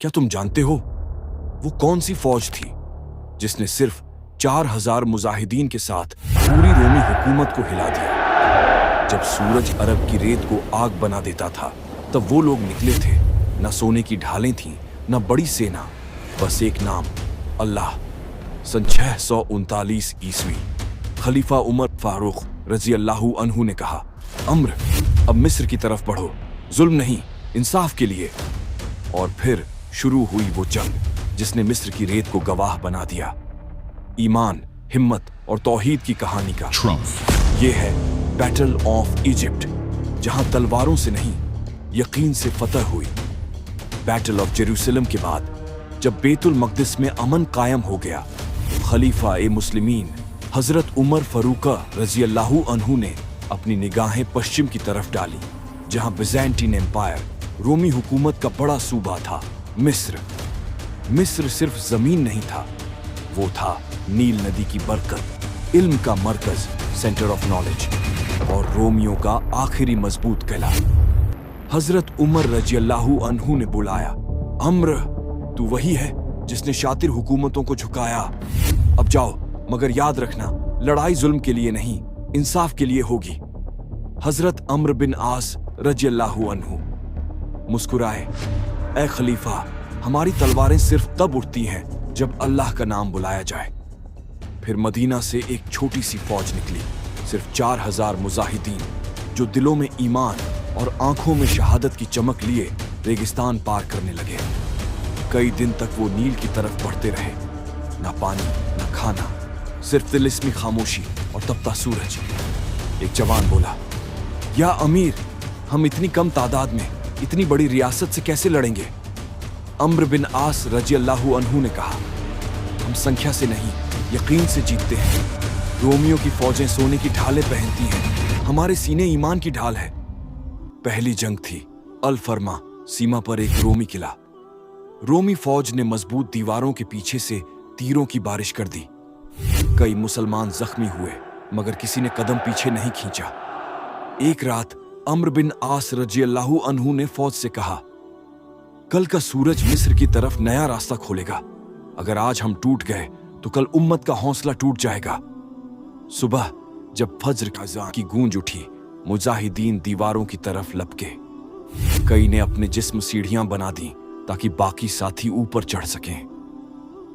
क्या तुम जानते हो वो कौन सी फौज थी जिसने सिर्फ 4000 मुजाहिदीन के साथ पूरी रोमी हुकूमत को हिला दिया? जब सूरज अरब की रेत को आग बना देता था तब वो लोग निकले थे। न सोने की ढालें थीं, न बड़ी सेना, बस एक नाम, अल्लाह। सन 639 ईस्वी खलीफा उमर फारूक रजी अल्लाहु अन्हु ने कहा, अम्र, अब मिस्र की तरफ बढ़ो, जुल्म नहीं, इंसाफ के लिए। और फिर शुरू हुई वो जंग जिसने मिस्र की रेत को गवाह बना दिया। ईमान, हिम्मत और तौहीद की कहानी का ये है बैटल ऑफ इजिप्ट, जहां तलवारों से नहीं यकीन से फतह हुई। बैटल ऑफ जेरूसलम के बाद जब बैतुल मक़दिस में अमन कायम हो गया, खलीफा ए मुस्लिमीन हजरत उमर फरूका रजी अल्लाहु अन्हु ने अपनी निगाहें पश्चिम की तरफ डाली, जहां बिज़ैंटीन एम्पायर रोमी हुकूमत का बड़ा सूबा था, मिस्र। मिस्र सिर्फ जमीन नहीं था, वो था नील नदी की बरकत, इल्म का मरकज, सेंटर ऑफ नॉलेज, और रोमियों का आखिरी मजबूत किला। हजरत उमर रजी अल्लाहु अन्हु ने बुलाया, अम्र, तू वही है जिसने शातिर हुकूमतों को झुकाया। अब जाओ, मगर याद रखना, लड़ाई जुल्म के लिए नहीं, इंसाफ के लिए होगी। हजरत अम्र बिन आस रजी अल्लाहु अन्हु मुस्कुराए, ए खलीफा, हमारी तलवारें सिर्फ तब उठती हैं जब अल्लाह का नाम बुलाया जाए। फिर मदीना से एक छोटी सी फौज निकली, सिर्फ 4000 मुजाहिदीन, जो दिलों में ईमान और आंखों में शहादत की चमक लिए रेगिस्तान पार करने लगे। कई दिन तक वो नील की तरफ बढ़ते रहे, ना पानी, ना खाना, सिर्फ तिलिस्मी खामोशी और तपता सूरज। एक जवान बोला, या अमीर, हम इतनी कम तादाद में इतनी बड़ी रियासत से कैसे लड़ेंगे? अम्र बिन आस रजी अल्लाहु अन्हु ने कहा, हम संख्या से नहीं, यकीन से जीतते हैं। रोमियों की फौजें सोने की ढालें पहनती हैं, हमारे सीने ईमान की ढाल है। पहली जंग थी अल फरमा, सीमा पर एक रोमी किला। रोमी फौज ने मजबूत दीवारों के पीछे से तीरों की बारिश कर दी। कई मुसलमान जख्मी हुए, मगर किसी ने कदम पीछे नहीं खींचा। एक रात अम्र बिन आस रजी अल्लाहु अन्हु ने फौज से कहा, कल का सूरज मिस्र की तरफ नया रास्ता खोलेगा। अगर आज हम टूट गए तो कल उम्मत का हौसला टूट जाएगा। सुबह जब फज्र का अज़ान की गूंज उठी, मुजाहिदीन दीवारों की तरफ लपके। कई ने अपने जिस्म सीढ़ियां बना दी ताकि बाकी साथी ऊपर चढ़ सकें।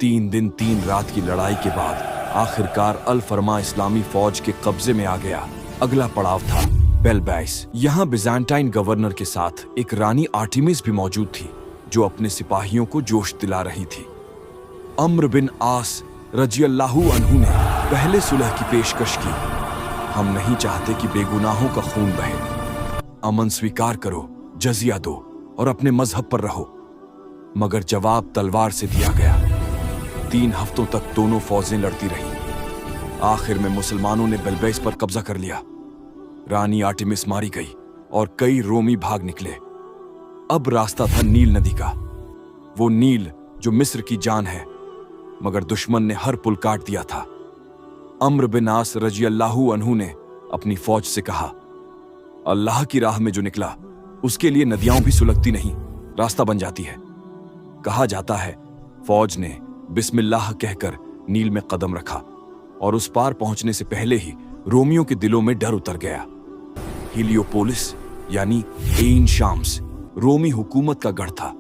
3 दिन 3 रात की लड़ाई के बाद आखिरकार अल फरमा इस्लामी फौज के कब्जे में आ गया। अगला पड़ाव था बेलबैस। यहाँ बिज़ांटाइन गवर्नर के साथ एक रानी आर्टेमिस भी मौजूद थी, जो अपने सिपाहियों को जोश दिला रही थी। अम्र बिन आस रजी अल्लाहु अन्हु ने पहले सुलह की पेशकश की। हम नहीं चाहते कि बेगुनाहों का खून बहे। अमन स्वीकार करो, जजिया दो और अपने मजहब पर रहो। मगर जवाब तलवार से दिया गया। 3 हफ्तों तक दोनों फौजें लड़ती रहीं। आखिर में मुसलमानों ने बेलबैस पर कब्जा कर लिया। रानी आर्टेमिस मारी गई और कई रोमी भाग निकले। अब रास्ता था नील नदी का, वो नील जो मिस्र की जान है, मगर दुश्मन ने हर पुल काट दिया था। अम्र बिन आस रजी अल्लाहु अन्हु ने अपनी फौज से कहा, अल्लाह की राह में जो निकला उसके लिए नदियां भी सुलगती नहीं, रास्ता बन जाती है। कहा जाता है फौज ने बिस्मिल्लाह कहकर नील में कदम रखा और उस पार पहुंचने से पहले ही रोमियों के दिलों में डर उतर गया। हिलियोपोलिस यानी एइन शाम्स रोमी हुकूमत का गढ़ था।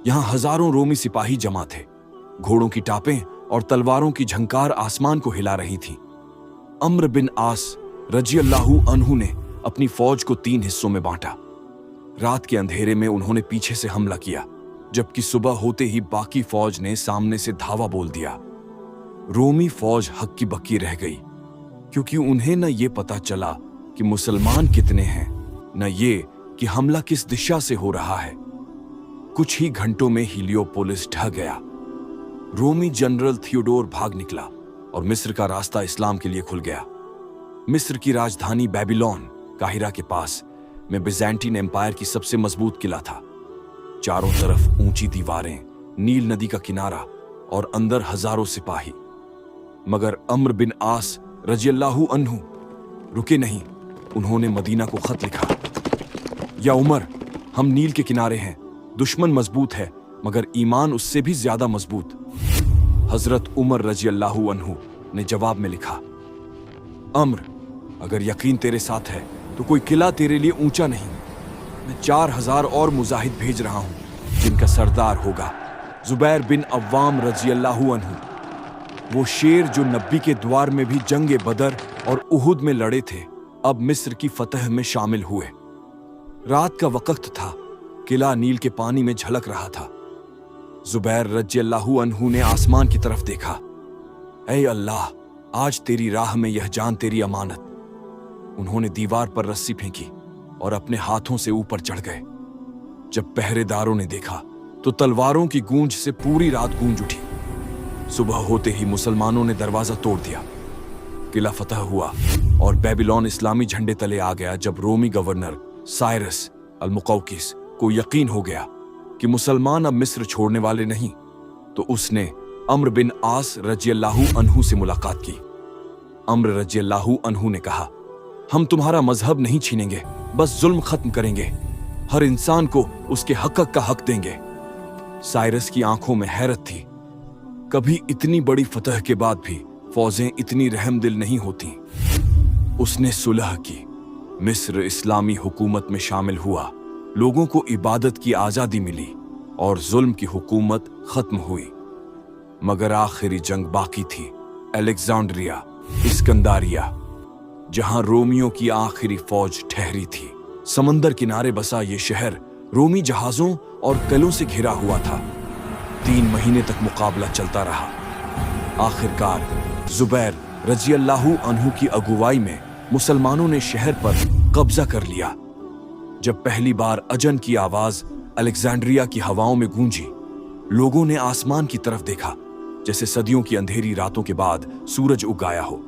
यहां हजारों रोमी सिपाही जमा थे। घोड़ों की टापें और तलवारों की झंकार आसमान को हिला रही थी। अम्र बिन आस रजी अल्लाहु अन्हु ने अपनी फौज को 3 हिस्सों में बांटा। रात के अंधेरे में उन्होंने पीछे से हमला किया, जबकि सुबह होते ही बाकी फौज ने सामने से धावा बोल दिया। रोमी फौज हक्की बक्की रह गई, क्योंकि उन्हें न ये पता चला कि मुसलमान कितने हैं, न ये कि हमला किस दिशा से हो रहा है। कुछ ही घंटों में हिलियोपोलिस ढह गया। रोमी जनरल थियोडोर भाग निकला और मिस्र का रास्ता इस्लाम के लिए खुल गया। मिस्र की राजधानी बेबीलोन काहिरा के पास में बिज़ैंटीन एम्पायर की सबसे मजबूत किला था। चारों तरफ ऊंची दीवारें, नील नदी का किनारा और अंदर हजारों सिपाही। मगर अम्र बिन आस रजी अल्लाहु अन्हु रुके नहीं। उन्होंने मदीना को खत लिखा, या उमर, हम नील के किनारे हैं, दुश्मन मजबूत है, मगर ईमान उससे भी ज्यादा मजबूत। हजरत उमर रजी अल्लाहु अन्हु ने जवाब में लिखा, अम्र, अगर यकीन तेरे साथ है तो कोई किला तेरे लिए ऊंचा नहीं। मैं 4000 और मुजाहिद भेज रहा हूं जिनका सरदार होगा जुबैर बिन अव्वाम रजी अल्लाहु अन्हु, वो शेर जो नबी के द्वार में भी जंगे बदर और उहुद में लड़े थे, अब मिस्र की फतह में शामिल हुए। रात का वक्त था, किला नील के पानी में झलक रहा था। जुबैर रजी अल्लाहु अन्हु ने आसमान की तरफ देखा। ऐ अल्लाह, आज तेरी राह में यह जान तेरी अमानत। उन्होंने दीवार पर रस्सी फेंकी और अपने हाथों से ऊपर चढ़ गए। जब पहरेदारों ने देखा तो तलवारों की गूंज से पूरी रात गूंज उठी। सुबह होते ही मुसलमानों ने दरवाजा तोड़ दिया। किला फतह हुआ और बेबीलोन इस्लामी झंडे तले आ गया। जब रोमी गवर्नर साइरस अल मुकौकिस को यकीन हो गया कि मुसलमान अब मिस्र छोड़ने वाले नहीं, तो उसने अम्र बिन आस रजी अल्लाहु अन्हु से मुलाकात की। अम्र रजी अल्लाहु अन्हु ने कहा, हम तुम्हारा मजहब नहीं छीनेंगे, बस जुल्म खत्म करेंगे, हर इंसान को उसके हक का हक देंगे। साइरस की आंखों में हैरत थी। कभी इतनी बड़ी फतह के बाद भी फौजें इतनी रहमदिल नहीं होती। उसने सुलह की, मिस्र इस्लामी हुकूमत में शामिल हुआ, लोगों को इबादत की आजादी मिली और जुल्म की हुकूमत खत्म हुई। मगर आखिरी जंग बाकी थी, अलेक्जेंड्रिया, इस्कंदारिया, जहां रोमियों की आखिरी फौज ठहरी थी। समंदर किनारे बसा ये शहर रोमी जहाजों और कलों से घिरा हुआ था। 3 महीने तक मुकाबला चलता रहा। आखिरकार जुबैर रजी अल्लाहु अन्हु की अगुवाई में मुसलमानों ने शहर पर कब्जा कर लिया। जब पहली बार अजन की आवाज अलेक्जेंड्रिया की हवाओं में गूंजी, लोगों ने आसमान की तरफ देखा जैसे सदियों की अंधेरी रातों के बाद सूरज उग आया हो।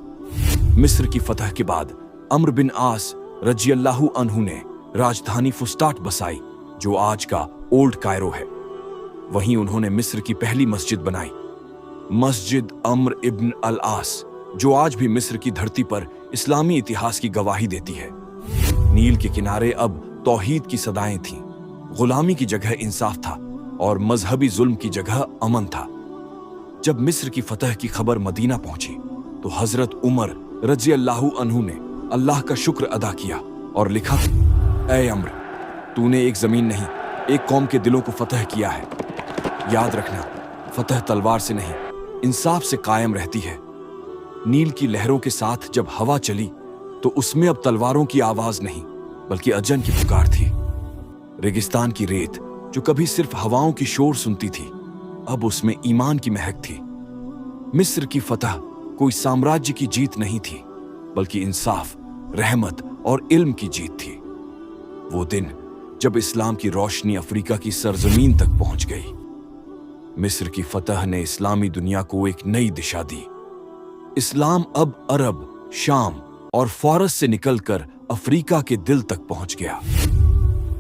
मिस्र की फतह के बाद अम्र बिन आस रजी अल्लाहु अन्हु ने राजधानी फुस्ताट बसाई, जो आज का ओल्ड कायरो है। वहीं उन्होंने मिस्र की पहली मस्जिद बनाई, मस्जिद अम्र इब्न अल आस, जो आज भी मिस्र की धरती पर इस्लामी इतिहास की गवाही देती है। नील के किनारे अब तौहीद की सदाएं थीं, गुलामी की जगह इंसाफ था और मजहबी जुल्म की जगह अमन था। जब मिस्र की फतह की खबर मदीना पहुंची तो हजरत उमर रजी अल्लाहु अन्हु ने अल्लाह का शुक्र अदा किया और लिखा, ऐ अम्र, तूने एक जमीन नहीं, एक कौम के दिलों को फतह किया है। याद रखना, फतह तलवार से नहीं, इंसाफ से कायम रहती है। नील की लहरों के साथ जब हवा चली तो उसमें अब तलवारों की आवाज नहीं, बल्कि अजन की पुकार थी। रेगिस्तान की रेत जो कभी सिर्फ हवाओं की शोर सुनती थी, अब उसमें ईमान की महक थी। मिस्र की फतह कोई साम्राज्य की जीत नहीं थी, बल्कि इंसाफ, रहमत और इल्म की जीत थी। वो दिन जब इस्लाम की रोशनी अफ्रीका की सरजमीन तक पहुंच गई। मिस्र की फतह ने इस्लामी दुनिया को एक नई दिशा दी। इस्लाम अब अरब, शाम और फारस से निकलकर अफ्रीका के दिल तक पहुंच गया।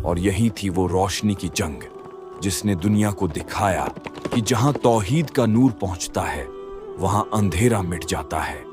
और यही थी वो रोशनी की जंग जिसने दुनिया को दिखाया कि जहां तौहीद का नूर पहुंचता है, वहां अंधेरा मिट जाता है।